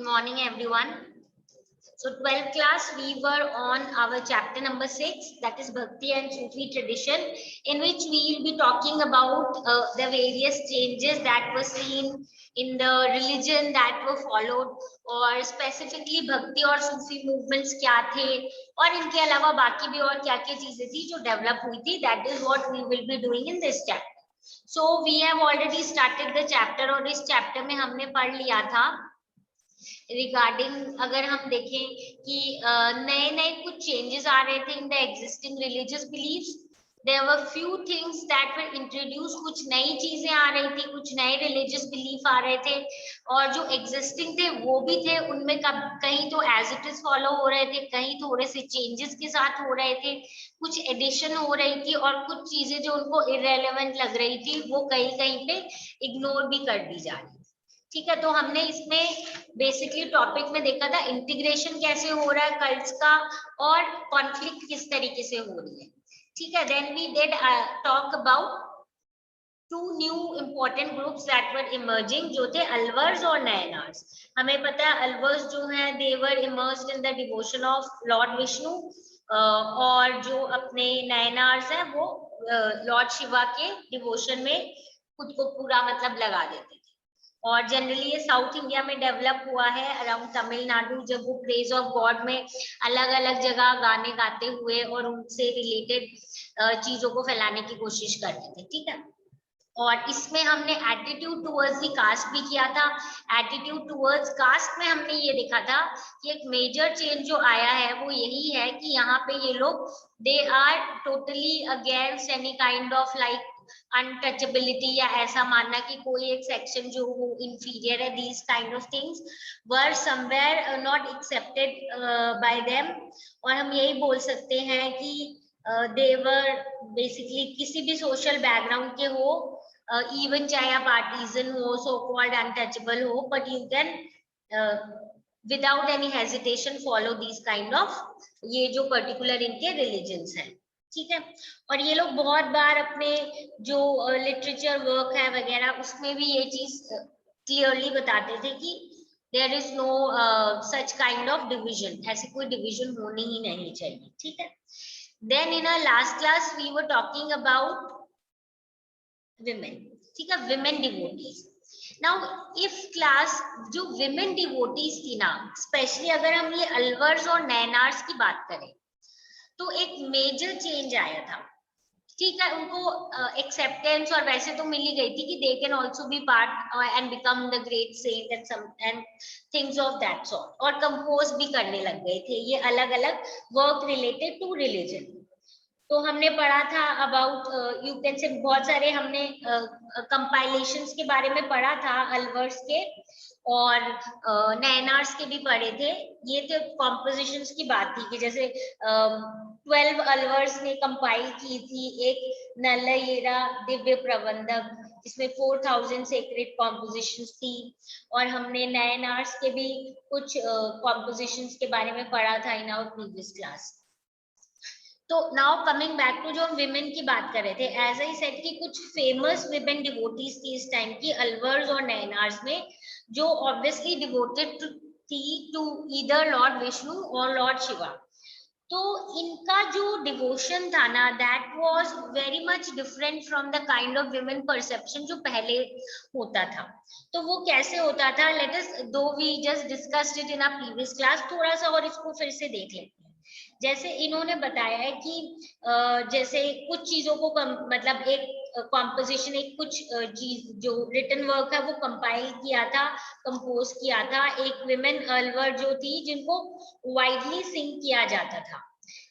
Good morning, everyone. So 12th class, we were on our chapter number 6, that is Bhakti and Sufi tradition, in which we will be talking about the various changes that were seen in the religion that were followed, और specifically Bhakti और Sufi movements क्या थे, और इनके अलावा बाकी भी और क्या क्या चीजें थी जो develop हुई थी. That is what we will be doing in this chapter. So we have already started the chapter, और इस chapter में हमने पढ़ लिया था रिगार्डिंग, अगर हम देखें कि नए नए कुछ चेंजेस आ रहे थे in the existing religious beliefs. There were few things that were introduce, कुछ नई चीजें आ रही थी, कुछ नए रिलीजियस बिलीफ आ रहे थे, और जो एग्जिस्टिंग थे वो भी थे, उनमें कहीं तो एज इट इज फॉलो हो रहे थे, कहीं थोड़े से चेंजेस के साथ हो रहे थे, कुछ एडिशन हो रही थी, और कुछ चीजें जो उनको इररेलेवेंट लग रही थी वो कहीं कहीं पे इग्नोर भी कर दी जा रही थी. ठीक है, तो हमने इसमें बेसिकली टॉपिक में देखा था इंटीग्रेशन कैसे हो रहा है कल्ट्स का, और कॉन्फ्लिक्ट किस तरीके से हो रही है. ठीक है, then we did talk about two new important groups that were emerging, जो थे अलवर्स और नयनार्स. हमें पता है अलवर्स जो हैं they were immersed in the devotion of Lord Vishnu, और जो अपने नयनार्स हैं वो लॉर्ड शिवा के डिवोशन में खुद को पूरा मतलब लगा देते. और जनरली ये साउथ इंडिया में डेवलप हुआ है अराउंड तमिलनाडु, जब वो प्रेज ऑफ गॉड में अलग अलग जगह गाने गाते हुए और उनसे रिलेटेड चीजों को फैलाने की कोशिश करते थे. ठीक है, और इसमें हमने एटीट्यूड टुवर्ड्स दी कास्ट भी किया था. एटीट्यूड टुवर्ड्स कास्ट में हमने ये देखा था कि एक मेजर चेंज जो आया है वो यही है कि यहाँ पे ये लोग they are totally against any kind of like untouchability, या ऐसा मानना कि कोई एक सेक्शन जो वो इंफीरियर है, these kind of things were somewhere not accepted by them. और हम यही बोल सकते हैं कि दे वर बेसिकली किसी भी सोशल बैकग्राउंड के हो, इवन चाहे आप आर्टिजन हो, सो कॉल्ड अनटचेबल हो, but you can without any hesitation follow this kind of ये जो पर्टिकुलर इनके रिलीजन्स हैं. ठीक है, और ये लोग बहुत बार अपने जो लिटरेचर वर्क है वगैरह उसमें भी ये चीज क्लियरली बताते थे कि there is no such kind of division, ऐसी कोई डिवीजन होनी ही नहीं चाहिए. ठीक है, then in our last class we were talking about women. ठीक है, women devotees. Now if class जो विमेन डिवोटीज थी ना, स्पेशली अगर हम ये अलवर्स और नैनार्स की बात करें तो एक मेजर चेंज आया था. ठीक है, उनको एक्सेप्टेंस और वैसे तो मिल ही गई थी कि they can also be part and become the great saint and some and things of that sort, और कंपोज भी करने लग गए थे ये अलग अलग वर्क रिलेटेड टू रिलीजन. तो हमने पढ़ा था अबाउट यू कैन से बहुत सारे हमने कंपाइलेशंस के बारे में पढ़ा था, अलवर्स के और नैनार्स के भी पढ़े थे. ये तो कॉम्पोजिशंस की बात थी कि जैसे 12 अलवर्स ने कंपाइल की थी एक नलयेरा दिव्य प्रबंधक, जिसमें 4000 सेक्रेट कॉम्पोजिशंस थी, और हमने नैनार्स के भी कुछ कॉम्पोजिशंस के बारे में पढ़ा था इन आवर प्रीवियस क्लास. तो नाउ कमिंग बैक टू जो हम विमेन की बात कर रहे थे, एज आई सेड कि कुछ फेमस विमेन डिवोटीज थी इस टाइम की अलवर्स और नैनार्स में, जो ऑब्वियसली डिवोटेड थी टू ईदर लॉर्ड विष्णु और लॉर्ड शिवा. तो इनका जो डिवोशन था ना, that was very much different from the kind of women perception जो पहले होता था. तो वो कैसे होता था, let us though we just discussed it in a previous class, थोड़ा सा और इसको फिर से देख लेते हैं. जैसे इन्होंने बताया है कि जैसे कुछ चीजों को मतलब एक कॉम्पोजिशन, एक कुछ चीज जो रिटन वर्क है वो कंपाइल किया था, कंपोज किया था एक विमेन अलवर जो थी, जिनको वाइडली सिंग किया जाता था,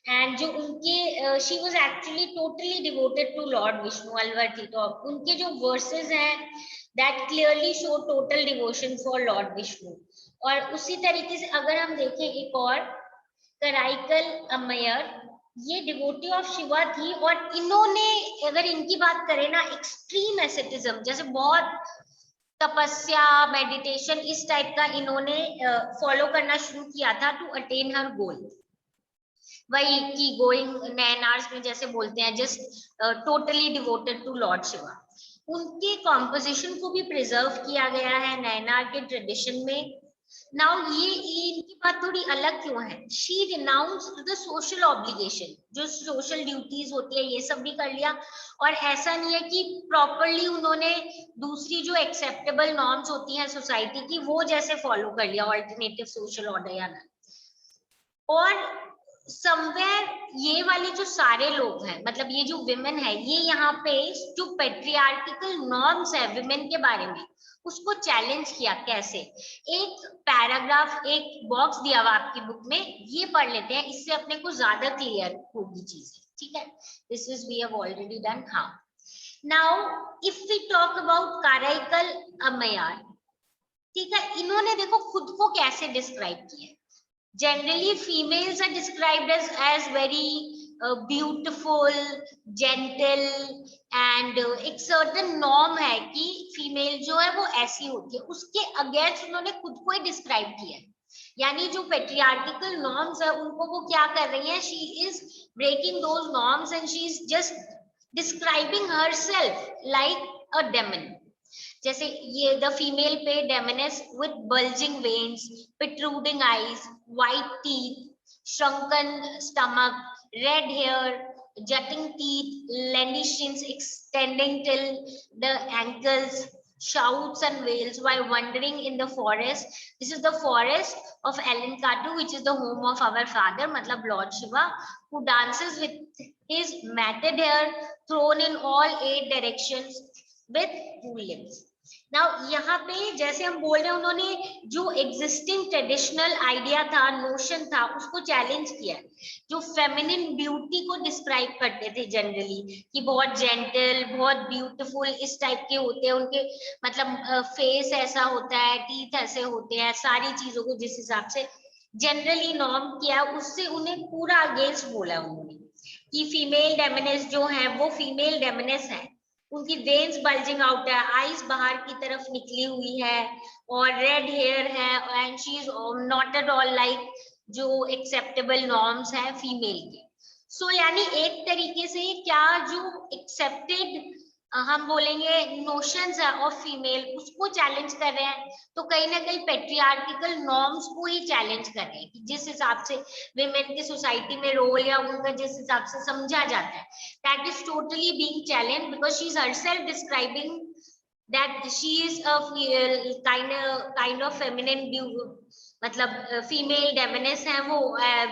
एंड जो उनके she was actually totally devoted to lord Vishnu Alvar थी. तो उनके जो वर्सेस हैं that clearly show total devotion for lord Vishnu. और उसी तरीके से अगर हम देखें एक और कराइकल अम्मयर, ये डिवोटी ऑफ शिवा थी, और इन्होंने अगर इनकी बात करें ना, एक्सट्रीम एसेटिज्म, जैसे बहुत तपस्या मेडिटेशन इस टाइप का इन्होंने फॉलो करना शुरू किया था टू अटेन हर गोल. वही की गोइंग नैनार्स में जैसे बोलते हैं just totally devoted to lord Shiva. उनके कॉम्पोजिशन को भी प्रिजर्व किया गया है नैनार के ट्रेडिशन में, नाउ ये इनकी बात थोड़ी अलग क्यों है? She renounced the social obligation, जो सोशल ड्यूटीज होती है ये सब भी कर लिया, और ऐसा नहीं है कि प्रॉपरली उन्होंने दूसरी जो एक्सेप्टेबल नॉर्म्स होती हैं सोसाइटी की वो जैसे फॉलो कर लिया, ऑल्टरनेटिव सोशल ऑर्डर या ना। और समवेयर ये वाले जो सारे लोग हैं, मतलब ये जो विमेन है, ये यहाँ पे जो पेट्रियार्किकल नॉर्म्स है विमेन के बारे में उसको चैलेंज किया। कैसे? एक पैराग्राफ, एक बॉक्स दिया हुआ आपकी बुक में, ये पढ़ लेते हैं, इससे अपने को ज्यादा क्लियर होगी चीजें, ठीक है? This is we have already done. हाँ, now if we talk about Karaikal Ammaiyar, ठीक है, इन्होंने देखो खुद को कैसे डिस्क्राइब किया। Generally, females are described as very beautiful, gentle, and एक certain norm है कि फीमेल जो है वो ऐसी होती है, उसके अगेंस्ट उन्होंने खुद को ही डिस्क्राइब किया है। यानी जो पेट्रियार्किकल नॉर्म्स है उनको वो क्या कर रही है, she is breaking those norms and she is just describing herself like a demon. जैसे ये द फीमेल पे demoness with bulging veins, protruding eyes, white teeth, shrunken stomach, red hair, jutting teeth, lenitions extending till the ankles, shouts and wails while wandering in the forest. This is the forest of Elenkatu, which is the home of our father, matlab Lord Shiva, who dances with his matted hair thrown in all 8 directions with full limbs. Now यहाँ पे जैसे हम बोल रहे हैं, उन्होंने जो existing traditional idea था, नोशन था, उसको चैलेंज किया। जो फेमिनिन ब्यूटी को डिस्क्राइब करते थे जनरली कि बहुत जेंटल, बहुत ब्यूटीफुल इस टाइप के होते हैं उनके, मतलब फेस ऐसा होता है, टीथ ऐसे होते हैं, सारी चीजों को जिस हिसाब से जनरली नॉर्म किया, उससे उन्हें पूरा अगेंस्ट बोला उन्होंने कि फीमेल डेमिनेस जो है वो फीमेल डेमिनेस है, उनकी वेन्स बल्जिंग आउट है, आईज बाहर की तरफ निकली हुई है, और रेड हेयर है, and she is not at all like जो एक्सेप्टेबल नॉर्म्स है फीमेल के। सो यानी एक तरीके से क्या जो एक्सेप्टेड हम बोलेंगे नोशंस है ऑफ फीमेल, उसको चैलेंज कर रहे हैं, तो कहीं ना कहीं पेट्रियार्किकल नॉर्म्स को ही चैलेंज कर रहे हैं कि जिस हिसाब से विमेन की सोसाइटी में रोल या उनका जिस हिसाब से समझा जाता है, that is totally being challenged because she is herself describing that she is a kind of feminine मतलब फीमेल डेमिनेस है वो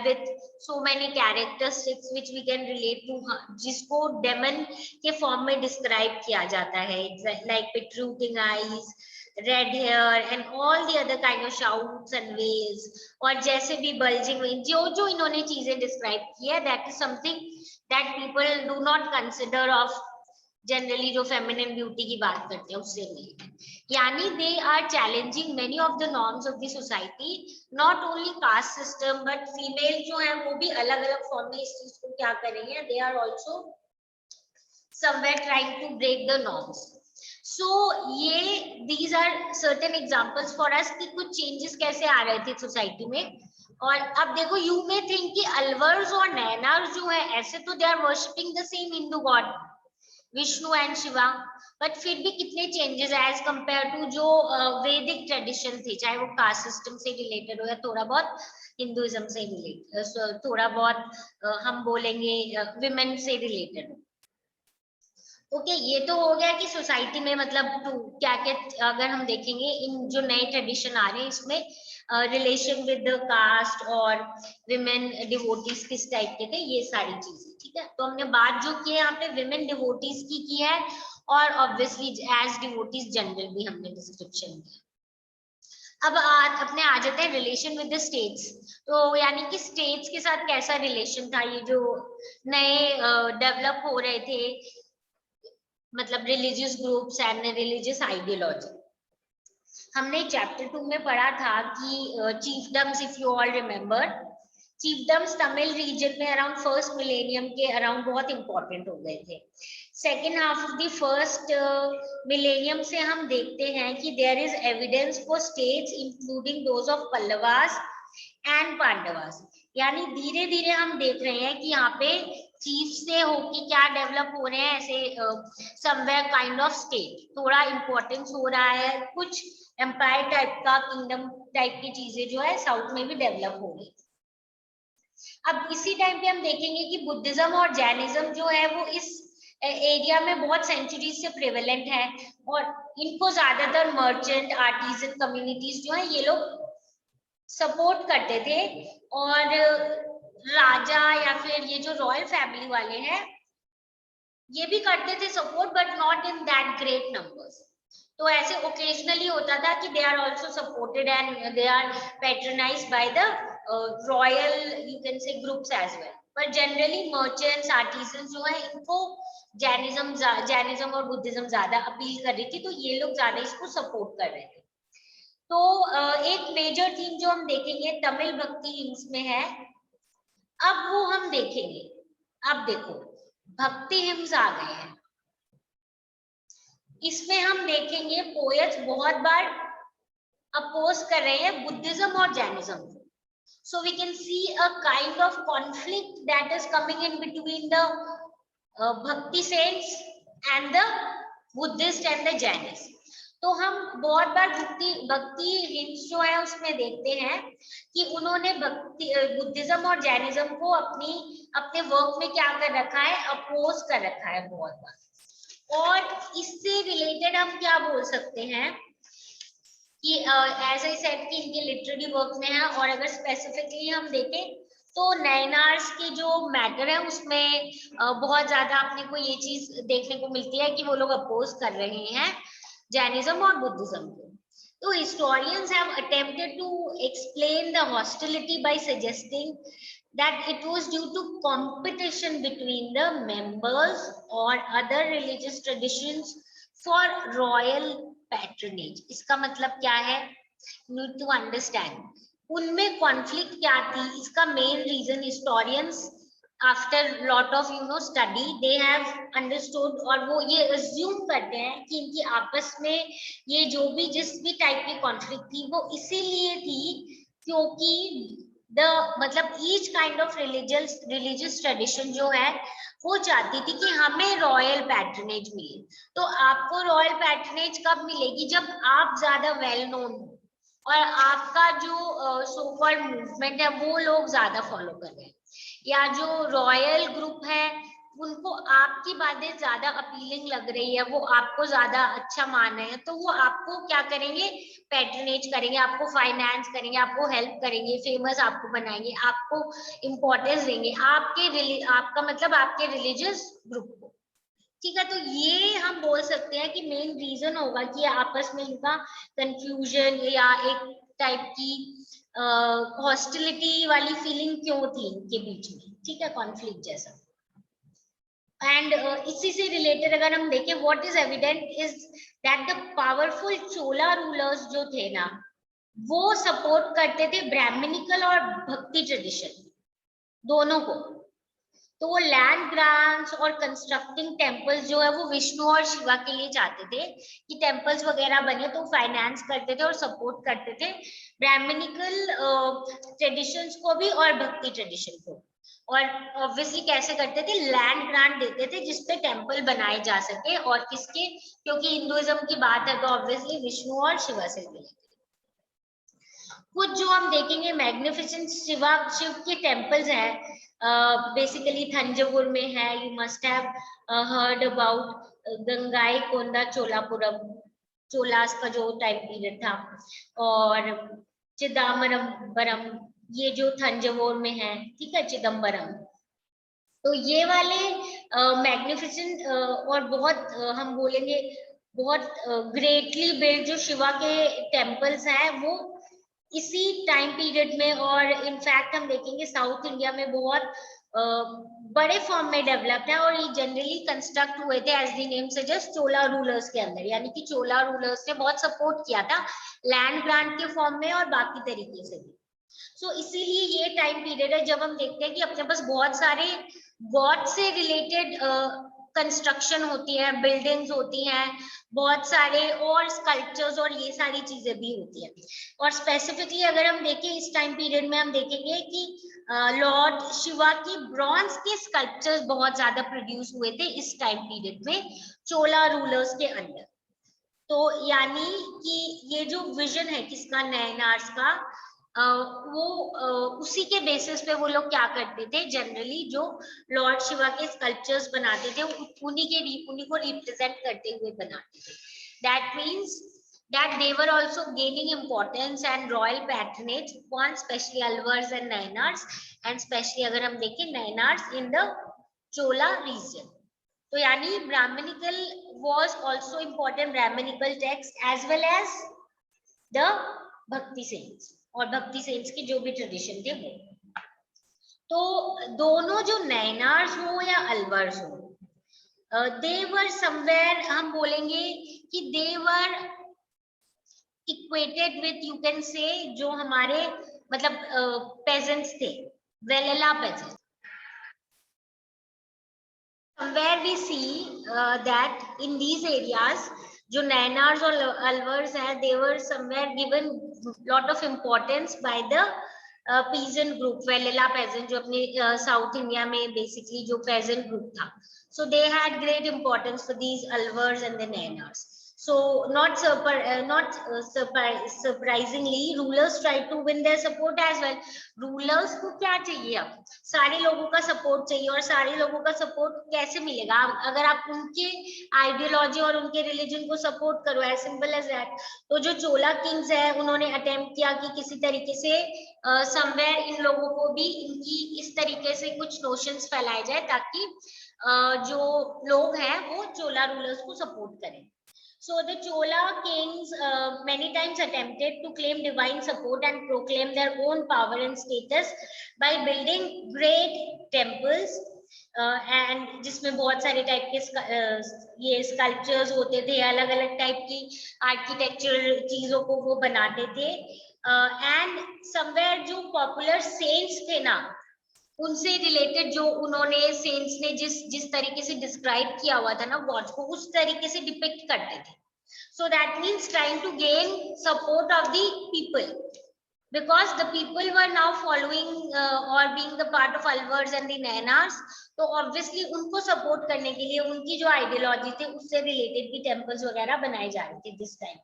with so many characteristics which we can relate to, जिसको डेमन के फॉर्म में डिस्क्राइब किया जाता है, like protruding eyes, red hair and all the other kind of shouts and wails, और जैसे भी bulging veins, जो जो इन्होंने चीजें डिस्क्राइब की है, that is something that people do not consider of generally जो फेमिनिन ब्यूटी की बात करते हैं उससे रिलेटेड। यानी they are challenging many of the norms of the society, not only caste system but female जो है वो भी अलग अलग फॉर्म में इस चीज को क्या कर रही है, they are also somewhere trying to break the norms. So ये these are certain examples for us कि कुछ changes कैसे आ रहे थे सोसाइटी में। और अब देखो, you may think कि अलवर्स और नैनार्स जो है ऐसे तो they are worshipping the same Hindu god Vishnu and Shiva, but फिर भी कितने चेंजेस एज कंपेयर टू जो वैदिक ट्रेडिशन थे, चाहे वो कास्ट सिस्टम से रिलेटेड हो या थोड़ा बहुत हिंदुइज्म से रिलेटेड, थोड़ा बहुत हम बोलेंगे विमेन से रिलेटेड हो। ओके, ये तो हो गया कि सोसाइटी में मतलब क्या क्या अगर हम देखेंगे इन जो नए ट्रेडिशन आ रहे हैं इसमें रिलेशन विद द कास्ट और विमेन डिवोटीज किस टाइप के थे, ये सारी चीजें, ठीक है। तो हमने बात जो की है यहाँ पे विमेन डिवोटीज की है, और ऑब्वियसली एज डिवोटीज जनरल भी हमने डिस्क्रिप्शन दिया। अब अपने आ जाते हैं रिलेशन विद द स्टेट्स। तो यानी कि स्टेट्स के साथ कैसा रिलेशन था, ये जो नए डेवलप हो रहे थे मतलब religious groups and religious ideology. हमने चैप्टर 2 में पढ़ा था कि chiefdoms, if you all remember, chiefdoms Tamil region में अराउंड फर्स्ट मिलेनियम के अराउंड बहुत इंपॉर्टेंट हो गए थे। Second half of the first millennium से हम देखते हैं कि there is evidence for states including those of Pallavas and Pandavas. यानी धीरे धीरे हम देख रहे हैं कि यहाँ पे चीफ से होके क्या डेवलप हो रहे हैं, ऐसे समवेयर काइंड ऑफ स्टेट, थोड़ा इम्पोर्टेंस हो रहा है, कुछ एम्पायर टाइप का, किंगडम टाइप की चीजें जो है साउथ में भी डेवलप हो गई। अब इसी टाइम पे हम देखेंगे कि बुद्धिज्म और जैनिज्म जो है वो इस एरिया में बहुत सेंचुरीज से प्रेवेलेंट है, और इनको ज्यादातर मर्चेंट आर्टिजन कम्युनिटीज जो है ये लोग सपोर्ट करते थे, और राजा या फिर ये जो रॉयल फैमिली वाले हैं ये भी करते थे support, but not in that great numbers. तो ऐसे ओकेजनली होता था कि they are also supported and they are patronised by the royal you can say groups as well, पर जनरली मर्चेंट्स आर्टिजन जो है इनको जैनिज्म और बुद्धिज्म ज्यादा अपील कर रही थी, तो ये लोग ज्यादा इसको सपोर्ट कर रहे थे। तो एक मेजर थीम जो हम देखेंगे तमिल भक्ति हिम्स में है, अब वो हम देखेंगे। अब देखो भक्ति हिम्स आ गए हैं, इसमें हम देखेंगे पोएट्स बहुत बार अपोज कर रहे हैं बुद्धिज्म और जैनिज्म को। So we can see a kind of conflict that is coming in between the Bhakti saints and the Buddhist and the Jainist. तो हम बहुत बार भक्ति हिम्स जो है उसमें देखते हैं कि उन्होंने बुद्धिज्म और जैनिज्म को अपने वर्क में क्या कर रखा है, अपोज कर रखा है बहुत बार। और इससे रिलेटेड हम क्या बोल सकते हैं कि एज आई सेड कि इनके लिटरेरी वर्क में है, और अगर स्पेसिफिकली हम देखें तो नैनार्स के जो मैटर है उसमें बहुत ज्यादा अपने को ये चीज देखने को मिलती है कि वो लोग अपोज कर रहे हैं जैनिज्म और बुद्धिज्म को। तो historians have attempted to explain the hostility by suggesting that it was due to competition between the members or other religious traditions for royal patronage। इसका मतलब क्या है, need to understand उनमें कॉन्फ्लिक्ट क्या थी, इसका main reason historians after lot of study they have understood, और वो ये अज्यूम करते हैं कि इनकी आपस में ये जो भी जिस भी टाइप की कॉन्फ्लिक्ट थी वो इसीलिए थी क्योंकि मतलब each kind of religious tradition जो है वो चाहती थी कि हमें रॉयल पैट्रनेज मिले। तो आपको रॉयल पैट्रनेज कब मिलेगी, जब आप ज्यादा वेल नोन हो और आपका जो सो कॉल्ड मूवमेंट है वो लोग ज्यादा फॉलो कर रहे हैं, या जो रॉयल ग्रुप है उनको आपकी बातें ज्यादा अपीलिंग लग रही है, वो आपको ज्यादा अच्छा मान रहे हैं, तो वो आपको क्या करेंगे, पैट्रनेज करेंगे, आपको फाइनेंस करेंगे, आपको हेल्प करेंगे, फेमस आपको बनाएंगे, आपको इम्पोर्टेंस देंगे, आपका मतलब आपके रिलीजियस ग्रुप को। ठीक है, तो ये हम बोल सकते हैं कि मेन रीजन होगा कि आपस में इनका कंफ्यूजन या एक टाइप की हॉस्टिलिटी वाली फीलिंग क्यों थी इनके बीच में। ठीक है, कॉन्फ्लिक्ट जैसा। एंड इसी से रिलेटेड अगर हम देखें, what is evident is that the powerful Chola rulers जो थे ना वो सपोर्ट करते थे ब्राह्मणिकल और भक्ति ट्रेडिशन दोनों को। तो वो लैंड ग्रांट्स और कंस्ट्रक्टिंग टेम्पल्स जो है वो विष्णु और शिवा के लिए चाहते थे कि टेम्पल्स वगैरह बने, तो फाइनेंस करते थे और सपोर्ट करते थे ब्राह्मणिकल ट्रेडिशंस को भी और भक्ति ट्रेडिशन को। और ऑब्वियसली कैसे करते थे, लैंड ग्रांट देते थे जिसपे टेम्पल बनाए जा सके, और किसके, क्योंकि हिंदुइज्म की बात है तो ऑब्वियसली विष्णु और शिवा से रिलेटेड। कुछ जो हम देखेंगे मैग्निफिसेंट शिव के टेम्पल्स हैं, बेसिकली थंजावुर में है, you must have heard about Gangaikonda Cholapuram, Cholas का जो टाइम पीरियड था, और चिदम्बरम ये जो थंजावुर में है, ठीक है, चिदम्बरम। तो ये वाले मैग्निफिसेंट और बहुत हम बोलेंगे बहुत ग्रेटली बिल्ड जो शिवा के टेम्पल्स हैं वो इसी टाइम पीरियड में, और इनफैक्ट हम देखेंगे साउथ इंडिया में बहुत बड़े फॉर्म में डेवलप है, और ये जनरली कंस्ट्रक्ट हुए थे as the name suggest Chola rulers के अंदर, यानी कि चोला रूलर्स ने बहुत सपोर्ट किया था लैंड ग्रांट के फॉर्म में और बाकी तरीके से भी। सो इसीलिए ये टाइम पीरियड है जब हम देखते हैं कि अपने पास बहुत सारे गॉड से रिलेटेड कंस्ट्रक्शन होती है, बिल्डिंग्स होती हैं, बहुत सारे और स्कल्पचर्स और ये सारी चीजें भी होती है। और स्पेसिफिकली अगर हम देखें इस टाइम पीरियड में हम देखेंगे कि लॉर्ड शिवा की ब्रॉन्ज के स्कल्पचर्स बहुत ज्यादा प्रोड्यूस हुए थे इस टाइम पीरियड में चोला रूलर्स के अंदर। तो यानी कि ये जो विजन है किसका, नयनार्स का, वो उसी के बेसिस पे वो लोग क्या करते थे, जनरली जो लॉर्ड शिवा के स्कल्पचर्स बनाते थे उन्हीं को रिप्रेजेंट करते हुए बनाते थे। That means that they were also gaining importance and royal patronage upon especially Alwars and Nayanars, and especially अगर हम देखें Nayanars in the Chola region। तो यानी brahmanical was also important, brahmanical text as well as the bhakti saints, और bhakti sense की जो भी tradition थे वो। तो दोनों जो नैनार्स हो या अलवर्स हो, they were somewhere, हम बोलेंगे कि they were equated with, you can say, जो हमारे मतलब peasants थे, Velela peasants। Somewhere we see that in these areas जो नैनार्स और अलवर्स हैं, they were somewhere given lot of importance by the peasant group, Velela peasant, जो अपने साउथ इंडिया में basically जो peasant group था। So they had great importance for these Alwars and the Nayanars। So not surprisingly, rulers tried to win their support as well। Rulers को क्या चाहिए, अब सारे लोगों का सपोर्ट चाहिए, और सारे लोगों का सपोर्ट कैसे मिलेगा, अगर आप उनके आइडियोलॉजी और उनके रिलीजन को सपोर्ट करो, एज सिंपल एज दैट। तो जो चोला किंग्स है उन्होंने अटेम्प्ट किया कि किसी तरीके से समवेयर इन लोगों को भी इनकी इस तरीके से कुछ नोशंस फैलाए जाए ताकि जो लोग हैं वो चोला रूलर्स को सपोर्ट करें। So the Chola kings many times attempted to claim divine support and proclaim their own power and status by building great temples and जिसमें बहुत सारे टाइप के ये स्कल्पचर्स होते थे, अलग अलग टाइप की आर्किटेक्चरल चीजों को वो बनाते थे। एंड समवेयर जो पॉपुलर सेंट्स थे ना, उनसे रिलेटेड जो उन्होंने सेंट्स ने जिस तरीके से डिस्क्राइब किया हुआ था ना गॉड्स को, उस तरीके से डिपिक्ट करते थे। So that means trying to gain support of the people, because the people were now following or being the part of Alwars and the Nayanars। तो obviously उनको सपोर्ट करने के लिए उनकी जो आइडियोलॉजी थे उससे रिलेटेड भी टेम्पल्स वगैरह बनाए जा रहे थे दिस टाइम।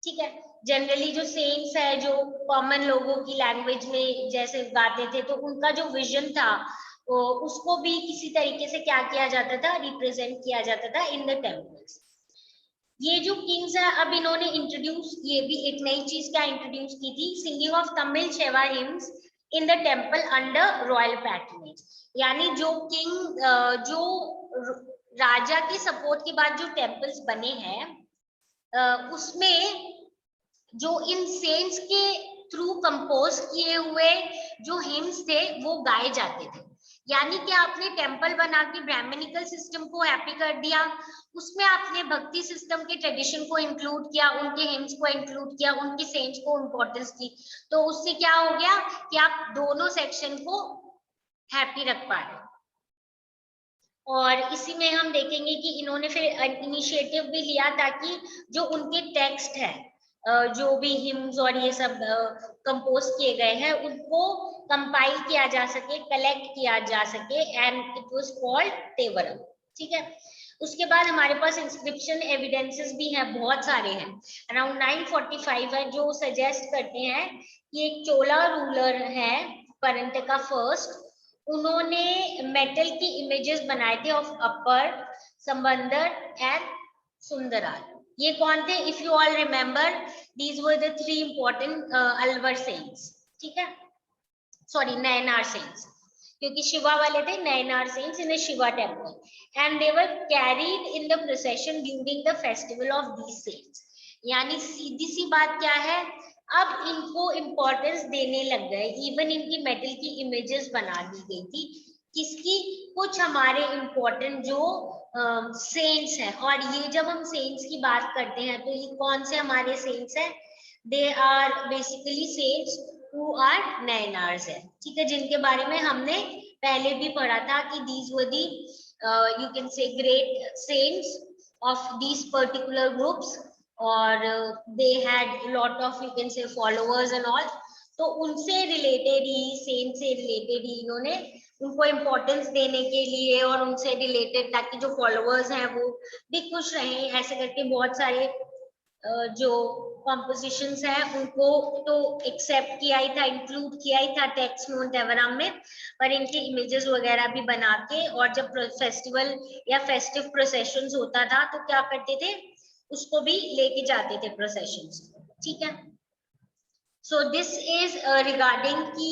ठीक है, जनरली जो सेंट्स है जो कॉमन लोगों की लैंग्वेज में जैसे गाते थे, तो उनका जो विजन था उसको भी किसी तरीके से क्या किया जाता था, रिप्रेजेंट किया जाता था इन द टेम्पल्स। ये जो किंग्स है, अब इन्होंने इंट्रोड्यूस, ये भी एक नई चीज क्या इंट्रोड्यूस की थी, singing of Tamil Shaiva hymns in the temple under royal patronage. यानी जो किंग जो राजा के सपोर्ट के बाद जो टेम्पल्स बने हैं उसमें जो इन सेंट्स के थ्रू कंपोज किए हुए जो हिम्स थे वो गाए जाते थे। यानी कि आपने टेम्पल बना के ब्राह्मणिकल सिस्टम को हैप्पी कर दिया, उसमें आपने भक्ति सिस्टम के ट्रेडिशन को इंक्लूड किया, उनके हिम्स को इंक्लूड किया, उनकी सेंट्स को इम्पोर्टेंस दी, तो उससे क्या हो गया कि आप दोनों सेक्शन को हैप्पी रख पा रहे। और इसी में हम देखेंगे कि इन्होंने फिर इनिशिएटिव भी लिया ताकि जो उनके टेक्स्ट है, जो भी हिम्स और ये सब कंपोज किए गए हैं उनको कंपाइल किया जा सके, कलेक्ट किया जा सके, एंड इट वाज कॉल्ड तेवरम। ठीक है, उसके बाद हमारे पास इंस्क्रिप्शन एविडेंसेस भी हैं, बहुत सारे हैं, अराउंड 945 है, जो सजेस्ट करते हैं कि एक चोला रूलर है परंतका फर्स्ट, उन्होंने मेटल की इमेजेस बनाए थे ऑफ अपर, संबंदर एंड सुंदराल। ये कौन थे, if you all remember, these were the three important Alvar saints. ठीक है, सॉरी नयनार सेंट्स, क्योंकि शिवा वाले थे, Nayanar saints in Shiva temple, and they were carried in the procession during the festival of these saints. यानी सीधी सी बात क्या है, अब इनको इम्पोर्टेंस देने लग गए, इवन इनकी मेटल की इमेजेस बना दी गई थी, किसकी, कुछ हमारे इम्पोर्टेंट जो सेंट्स हैं। और ये जब हम सेंट्स की बात करते हैं तो ये कौन से हमारे सेंट्स हैं, they are basically saints who are Nayanars है। ठीक है, जिनके बारे में हमने पहले भी पढ़ा था कि these were the you can say great saints of these particular groups, or they had a lot of, you can say, followers and all. तो उनसे रिलेटेड ही, सेंट से रिलेटेड ही इन्होंने उनको इम्पोर्टेंस देने के लिए और उनसे रिलेटेड, ताकि जो फॉलोअर्स हैं वो भी खुश रहें, ऐसे करके बहुत सारे जो कॉम्पोजिशंस हैं उनको तो एक्सेप्ट किया ही था, इंक्लूड किया ही था टेक्स्ट नोन देवराम में, पर इनके इमेजेस वगैरह भी बना के, और जब फेस्टिवल या फेस्टिव प्रोसेशंस होता था तो क्या करते थे, उसको भी लेके जाते थे प्रोसेशंस, ठीक है। सो दिस इज रिगार्डिंग की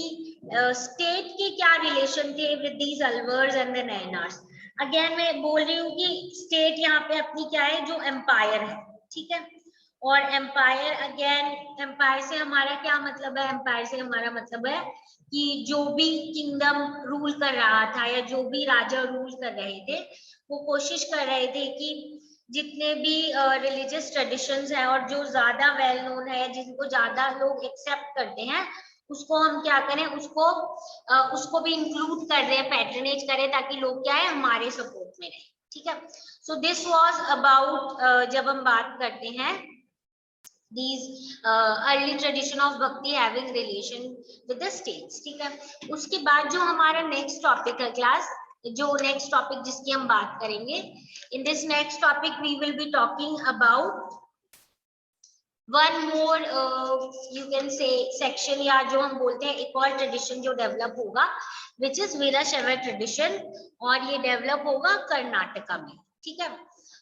स्टेट के क्या रिलेशन थे with these Alvars and the Nayanars. Again मैं बोल रही हूँ कि स्टेट यहाँ पे अपनी क्या है, जो एम्पायर है, ठीक है। और एम्पायर, अगेन एम्पायर से हमारा क्या मतलब है, एम्पायर से हमारा मतलब है कि जो भी किंगडम रूल कर रहा था या जो भी राजा रूल कर रहे थे, वो कोशिश कर रहे थे कि जितने भी रिलीजियस ट्रेडिशंस है और जो ज्यादा वेल नोन है, जिनको ज्यादा लोग एक्सेप्ट करते हैं, उसको हम क्या करें, उसको भी इंक्लूड कर रहे हैं, पैट्रनेज करें, ताकि लोग क्या है, हमारे सपोर्ट में रहे, ठीक है। सो दिस वाज अबाउट, जब हम बात करते हैं these early tradition of bhakti having relation with the states, ठीक है। उसके बाद जो हमारा नेक्स्ट टॉपिक है क्लास, जो नेक्स्ट टॉपिक जिसकी हम बात करेंगे, in this next topic we will be talking about one more, you can say section, या जो हम बोलते हैं एक और ट्रेडिशन जो डेवलप होगा, विच इज वीराशैव ट्रेडिशन, और ये डेवलप होगा कर्नाटका में, ठीक है।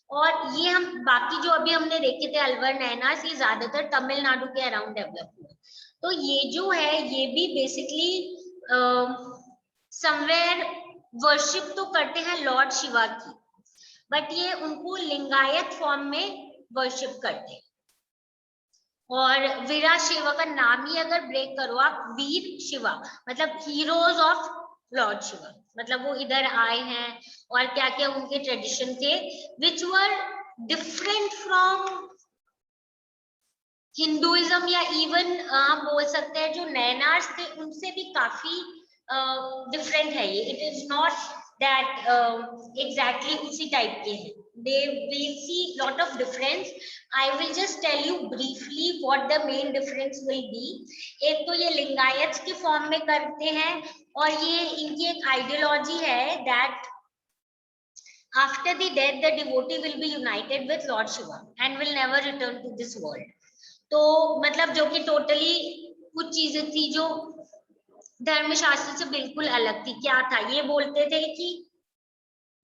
और ये हम बाकी जो अभी हमने देखे थे अलवर नैनास, ये ज्यादातर तमिलनाडु के अराउंड डेवलप हुआ। तो ये जो है, ये भी बेसिकली समवेयर वर्शिप तो करते हैं लॉर्ड शिवा की, बट ये उनको लिंगायत फॉर्म में वर्शिप करते हैं। और वीरा शिवा का नाम ही अगर ब्रेक करो आप, वीर शिवा मतलब हीरोज ऑफ लॉर्ड शिवा, मतलब वो इधर आए हैं, और क्या क्या उनके ट्रेडिशन थे विच वर डिफरेंट फ्रॉम हिंदुइज्म, या इवन आप बोल सकते हैं जो नैनार्स थे उनसे भी काफी डिफरेंट है ये। It is not that exactly उसी टाइप के हैं, they will see lot of difference. I will just tell you briefly what the main difference will be. एक तो ये लिंगायत के फॉर्म में करते हैं, और ये इनकी एक आइडियोलॉजी है that after the death the devotee will be united with Lord Shiva and will never return to this world. तो मतलब जो कि टोटली कुछ चीजें थी जो धर्मशास्त्र से बिल्कुल अलग थी। क्या था, ये बोलते थे कि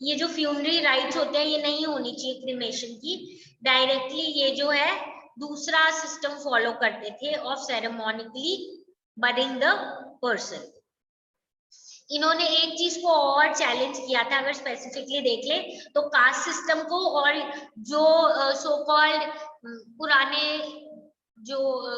ये जो फ्यूनरी राइट्स होते हैं ये नहीं होनी चाहिए क्रिमेशन की, डायरेक्टली ये जो है दूसरा सिस्टम फॉलो करते थे ऑफ सेरेमोनिकली बरिंग द पर्सन। इन्होंने एक चीज को और चैलेंज किया था, अगर स्पेसिफिकली देख ले तो कास्ट सिस्टम को, और जो सो कॉल्ड पुराने जो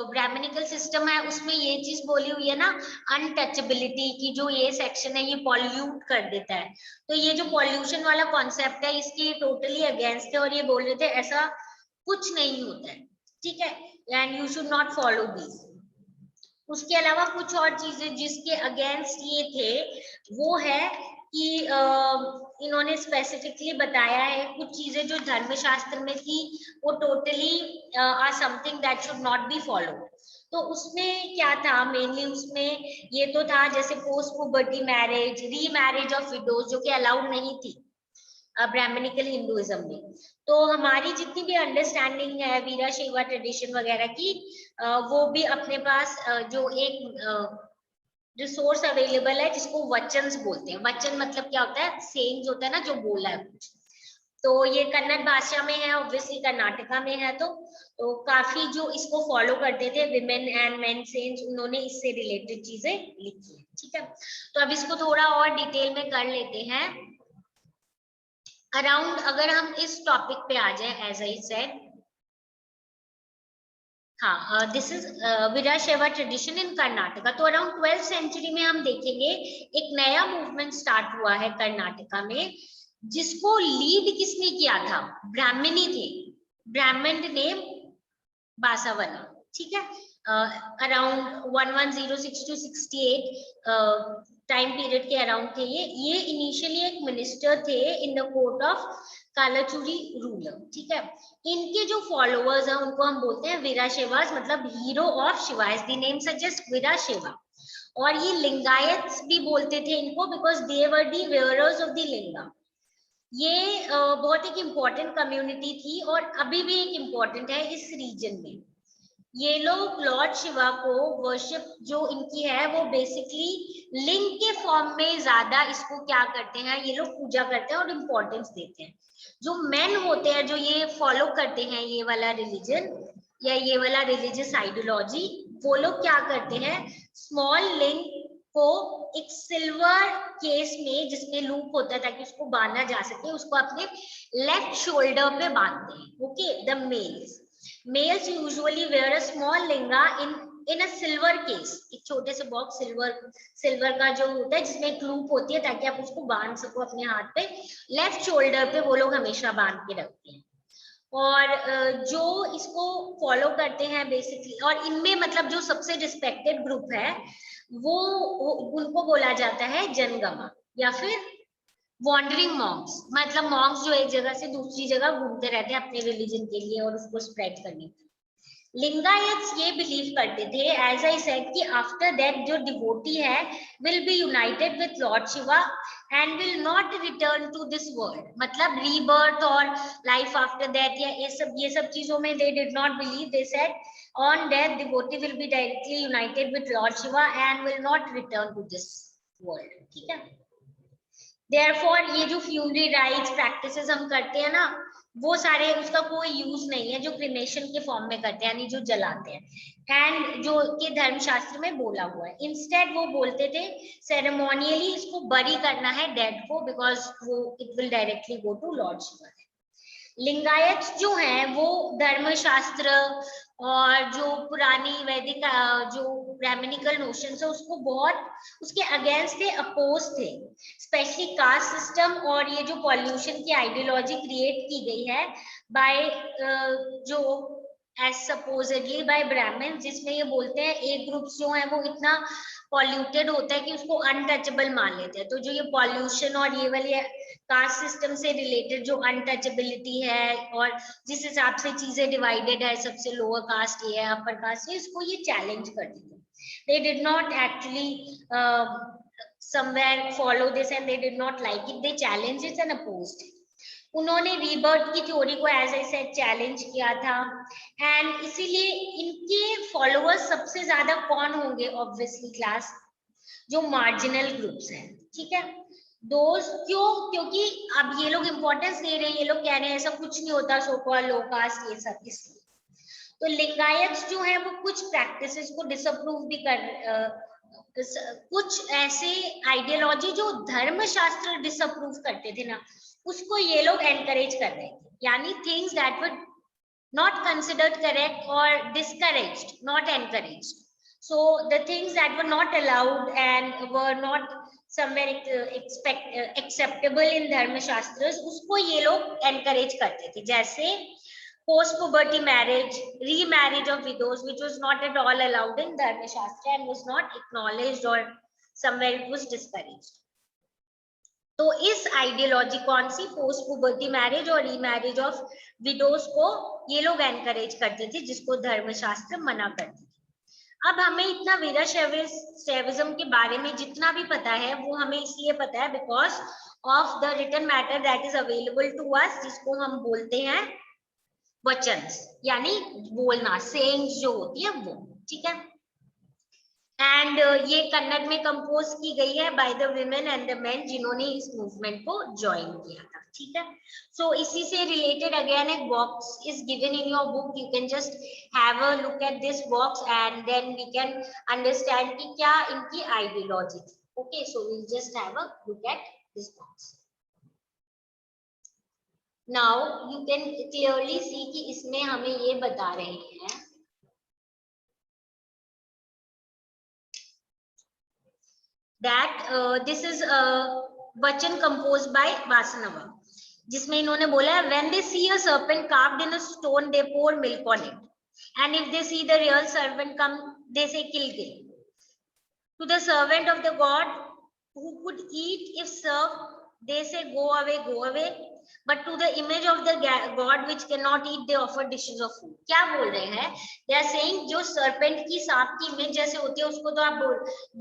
ब्राह्मणिकल सिस्टम है उसमें ये चीज बोली हुई है ना, अनटचेबिलिटी की, जो ये सेक्शन है ये पॉल्यूट कर देता है। तो ये जो पॉल्यूशन वाला कॉन्सेप्ट है इसके टोटली अगेंस्ट है, और ये बोल रहे थे ऐसा कुछ नहीं होता है, ठीक है, and you should not follow this. उसके अलावा कुछ और चीजें जिसके अगेंस्ट ये थे वो है कि इन्होंने स्पेसिफिकली बताया है कुछ चीजें जो धर्मशास्त्र में थी वो totally are something that should not be followed. तो उसमें क्या था मेनली, उसमें ये तो था जैसे पोस्ट पुबर्टी मैरिज, री मैरिज ऑफ विडोज, जो कि अलाउड नहीं थी ब्राह्मणिकल हिंदुइज्म में। तो हमारी जितनी भी अंडरस्टैंडिंग है वीरा शैवा ट्रेडिशन वगैरह की, वो भी अपने पास जो एक रिसोर्स अवेलेबल है जिसको वचन बोलते हैं। वचन मतलब क्या होता है, सेइंग्स होता है ना, जो बोला है कुछ। तो ये कन्नड़ भाषा में है, ऑब्वियसली कर्नाटका में है, तो काफी जो इसको फॉलो करते थे विमेन एंड मेन सेइंट्स, उन्होंने इससे रिलेटेड चीजें लिखी है, ठीक है। तो अब इसको थोड़ा और डिटेल में कर लेते हैं अराउंड, अगर हम इस टॉपिक पे आ जाए, एज आई सेड, हाँ, this is Veerashaiva tradition in Karnataka. तो अराउंड 12th सेंचुरी में हम देखेंगे एक नया मूवमेंट स्टार्ट हुआ है कर्नाटका में, जिसको लीड किसने किया था, ब्राह्मणी थे, ब्राह्मण नेम बासावना, ठीक है, अराउंड 1106 to 68 टाइम पीरियड के अराउंड थे ये इनिशियली एक मिनिस्टर थे in the court of Kalachuri ruler, ठीक है। इनके जो फॉलोअर्स हैं उनको हम बोलते हैं वीराशैवास, मतलब hero of Shiva, as the name suggest Veerashaiva. और ये लिंगायत भी बोलते थे इनको, because they were the wearers of the linga. ये बहुत एक इम्पोर्टेंट कम्युनिटी थी और अभी भी एक इम्पोर्टेंट है इस रीजन में। ये लोग लॉर्ड शिवा को वर्शिप जो इनकी है वो बेसिकली लिंग के फॉर्म में ज्यादा इसको क्या करते हैं, ये लोग पूजा करते हैं और इम्पोर्टेंस देते हैं। जो मेन होते हैं जो ये फॉलो करते हैं ये वाला रिलीजन या ये वाला रिलीजियस आइडियोलॉजी, वो लोग क्या करते हैं, स्मॉल लिंग को एक सिल्वर केस में जिसमें लूप होता है ताकि उसको बांधा जा सके, उसको अपने लेफ्ट शोल्डर पे बांधते हैं। Okay, the males usually wear a small linga in a silver case, एक छोटे से बॉक्स सिल्वर का जो होता है जिसमें एक लूप होती है ताकि आप उसको बांध सको अपने हाथ पे, लेफ्ट शोल्डर पे वो लोग हमेशा बांध के रखते हैं। और जो इसको फॉलो करते हैं बेसिकली, और इनमें मतलब जो सबसे रिस्पेक्टेड ग्रुप है वो उनको बोला जाता है जनगमा या फिर वॉन्डरिंग मॉन्क्स, मतलब मॉन्क्स जो एक जगह से दूसरी जगह घूमते रहते हैं अपने रिलीजन के लिए और उसको स्प्रेड करने के लिए। लिंगायत्स ये बिलीव करते थे, एज आई सेड, कि आफ्टर दैट जो डिवोटी है will be united with lord Shiva and will not return to this world, मतलब रीबर्थ और लाइफ आफ्टर दैट या ये सब चीजों में they did not believe. They said on death devotee will be directly united with lord Shiva and will not return to this world, ठीक है। Therefore, ये जो फ्यूनरी राइट्स प्रैक्टिसेस हम करते हैं ना, वो सारे उसका कोई यूज नहीं है जो क्रिमेशन के फॉर्म में करते हैं, यानी जो जलाते हैं, एंड जो के धर्मशास्त्र में बोला हुआ है। इंस्टेड वो बोलते थे सेरेमोनियली इसको बरी करना है डेड को, बिकॉज वो it will directly go to lord Shiva. Lingayat जो है वो धर्मशास्त्र और जो पुरानी वैदिक जो ब्राह्मणिकल नोशंस है उसको बहुत उसके अगेंस्ट थे, अपोज थे, स्पेशली कास्ट सिस्टम और ये जो पॉल्यूशन की आइडियोलॉजी क्रिएट की गई है बाय जो एज सपोजेडली बाय ब्राह्मण, जिसमें ये बोलते हैं एक ग्रुप जो है वो इतना पॉल्यूटेड होता है कि उसको अनटचेबल मान लेते हैं। तो जो ये पॉल्यूशन और ये वाली कास्ट सिस्टम से रिलेटेड जो अनटचेबिलिटी है और जिस हिसाब से चीजें डिवाइडेड है, सबसे लोअर कास्ट ये है, अपर कास्ट ये, इसको ये चैलेंज करते थे। दे did not actually somewhere follow this and they did not like it, they challenged it and opposed it. उन्होंने रीबर्थ की थ्योरी को एज आई सेड चैलेंज किया था, एंड इसीलिए इनके फॉलोअर्स सबसे ज्यादा कौन होंगे, ऑब्वियसली क्लास जो मार्जिनल ग्रुप्स हैं, ठीक है। दोस्त क्योंकि अब ये लोग इंपॉर्टेंस दे रहे हैं, ये लोग कह रहे हैं ऐसा कुछ नहीं होता, सो कॉल्ड लो कास्ट ये सब, इसलिए तो लिंगायत जो है वो कुछ प्रैक्टिसेस को डिसअप्रूव भी कर कुछ ऐसे आइडियोलॉजी जो धर्मशास्त्र डिसअप्रूव करते थे ना, उसको ये लोग एनकरेज कर रहे थे, यानी things that were not considered correct और discouraged, not encouraged. So the things that were not allowed and were not somewhere acceptable in dharma shastras, उसको ये लोग encourage करते थे, जैसे post puberty marriage, remarriage of widows, which was not at all allowed in dharma shastra and was not acknowledged or somewhere it was discouraged. तो इस ideology कौन सी, post puberty marriage और रीमैरिज ऑफ विडोज को ये लोग encourage करते थे, जिसको धर्मशास्त्र मना करते थे। अब हमें इतना वीराशैविज्म के बारे में जितना भी पता है वो हमें इसलिए पता है because of the written matter that is available to us, जिसको हम बोलते हैं वचन, यानी बोलना, सेइंग्स जो होती है वो, ठीक है। एंड ये कन्नड़ में कंपोज की गई है by the women and the main जिन्होंने इस मूवमेंट को ज्वाइन किया था, ठीक है। सो इसी से रिलेटेड अगेन एक box is given in your book, you can just have a look at this box and then we can understand कि क्या इनकी आइडियोलॉजी थी। Okay, so we just have a look at this box. Now you can clearly see कि इसमें हमें ये बता रहे हैं that this is a vachan composed by Vasanava, जिसमें इन्होंने बोला है when they see a serpent carved in a stone they pour milk on it, And if they see the real servant come, they say kill, kill. To the servant of the god who could eat if served, they say go away, go away. But to the image of the god which cannot eat, they offer dishes of food. क्या बोल रहे हैं? They are saying जो serpent की सांप की image जैसे होती है उसको तो आप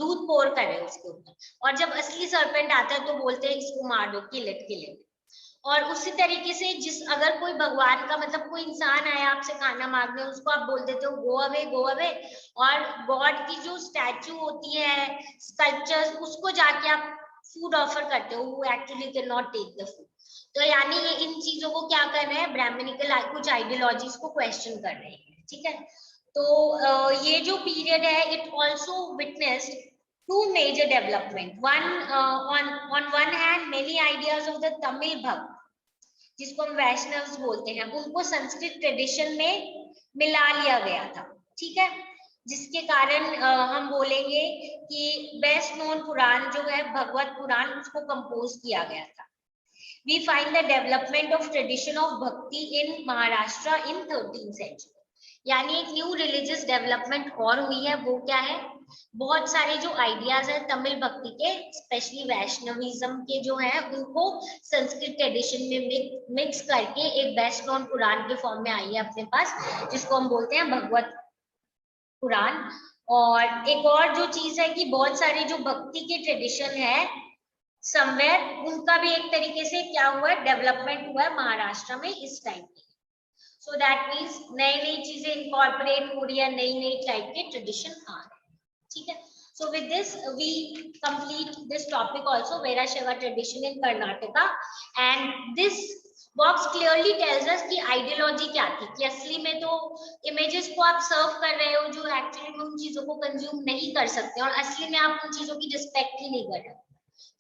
दूध पोर कर रहे हो उसके ऊपर, और जब असली serpent आता है तो बोलते हैं इसको मार दो, kill it, kill it. और उसी तरीके से जिस अगर कोई भगवान का मतलब कोई इंसान आया आपसे खाना मांगने, उसको आप बोल देते हो गो अवे, गो अवे. और गॉड की जो स्टैचू होती है, स्कल्पचर्स, उसको जाके आप फूड ऑफर करते हो, वो actually can not take the food. तो यानी ये इन चीजों को क्या कर रहे हैं, ब्राह्मणिकल कुछ आइडियोलॉजीज को क्वेश्चन कर रहे हैं. ठीक है. तो ये जो पीरियड है, it also witnessed two major development. One, on one hand, many ideas of the Tamil Bhakt, जिसको हम वैष्णव बोलते हैं, उनको संस्कृत ट्रेडिशन में मिला लिया गया था. ठीक है. जिसके कारण हम बोलेंगे कि बेस्ट नोन पुराण जो है भगवत पुराण, उसको कंपोज किया गया था. We find the development of tradition of bhakti in Maharashtra in 13th century. यानी एक न्यू रिलीजियस डेवलपमेंट और हुई है. वो क्या है? बहुत सारे जो आइडियाज है तमिल भक्ति के, स्पेशली वैष्णविज्म के जो है, उनको संस्कृत ट्रेडिशन में मिक्स करके एक बेस्ट नोन पुराण के फॉर्म में आई है अपने पास, जिसको हम बोलते हैं भगवत पुराण. और एक और जो चीज है कि बहुत सारे जो भक्ति के ट्रेडिशन है समवेयर, उनका भी एक तरीके से क्या हुआ है, डेवलपमेंट हुआ है महाराष्ट्र में इस टाइम पे. सो दैट मीन्स नई नई चीजें इनकॉर्पोरेट हो रही है, नई नई टाइप के ट्रेडिशन आ रहे हैं. ठीक है. So with this we complete this topic also, Veerashaiva tradition in Karnataka, and this box clearly tells us कि आइडियोलॉजी क्या थी, कि असली में तो इमेजेस को आप सर्व कर रहे हो जो एक्चुअली में उन चीजों को कंज्यूम नहीं कर सकते, और असली में आप उन चीजों की रिस्पेक्ट ही नहीं कर रहे.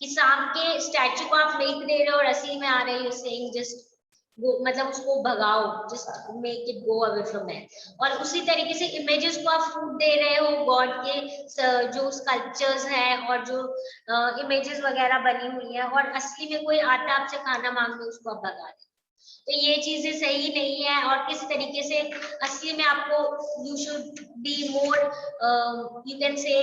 कि सांप के स्टैचू को आप फेंक दे रहे हो और असली में आ रहे हो सेइंग जस्ट मतलब उसको भगाओ, just make it go away from that. और उसी तरीके से इमेजेस को आप फूड दे रहे हो, गॉड के जो स्कल्पचर्स हैं और जो इमेजेस वगैरह बनी हुई है, और असली में कोई आता आपसे खाना मांगने, उसको आप भगा दे. तो ये चीजें सही नहीं है. और किस तरीके से असली में आपको you should be more you can से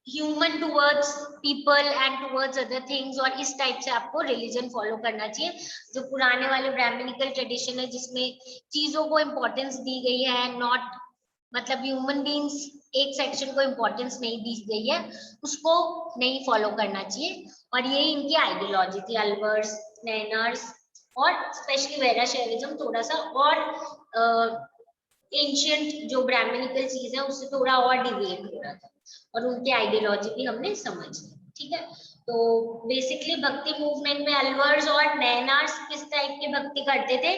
human towards people and towards other things, और इस टाइप से आपको रिलीजन फॉलो करना चाहिए. जो पुराने वाले ब्राह्मणिकल ट्रेडिशन है जिसमें चीजों को इम्पोर्टेंस दी गई है, नॉट मतलब ह्यूमन बीइंग्स एक सेक्शन को इम्पोर्टेंस नहीं दी गई है, उसको नहीं फॉलो करना चाहिए. और यही इनकी आइडियोलॉजी थी, अलवर्स, नैनर्स, और स्पेशली वैराशैविज्म थोड़ा सा और एंशियंट जो ब्राह्मणिकल चीज है उससे थोड़ा और डिविएट हो रहा था, और उनकी आइडियोलॉजी भी हमने समझ ली. ठीक है. तो बेसिकली भक्ति मूवमेंट में अलवर्स और नैनार्स किस टाइप की भक्ति करते थे,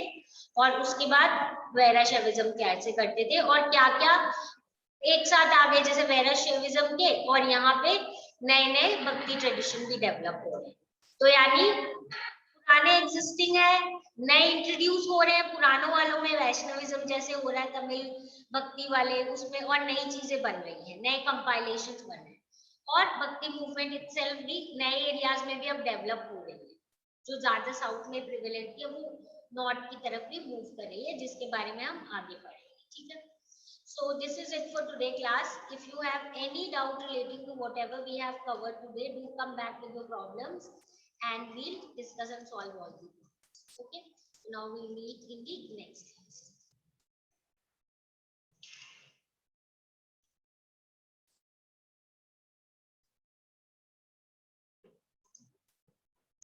और उसके बाद वैराशैविज्म कैसे करते थे, और क्या क्या एक साथ आ गए जैसे वैराशैविज्म के, और यहाँ पे नए नए भक्ति ट्रेडिशन भी डेवलप हो रहे हैं. तो यानी पुराने एग्जिस्टिंग है, नए इंट्रोड्यूस हो रहे हैं, पुरानों वालों में वैष्णविज्म जैसे हो रहा है तमिल भक्ति वाले उसमें, और नई चीजें बन रही हैं, नए कंपाइलेशंस बन रहे हैं. और भक्ति मूवमेंट इटसेल्फ भी नए एरियाज में भी अब डेवलप हो रही है, जो ज्यादा साउथ में प्रिवेलेंट थी वो नॉर्थ की तरफ भी मूव कर रही है, जिसके बारे में हम आगे पढ़ेंगे. ठीक है. So this is it for today class. If you have any doubt relating to whatever we have covered today, do come back with your problems and we'll discuss and solve all these. Okay. Now we'll meet in the next.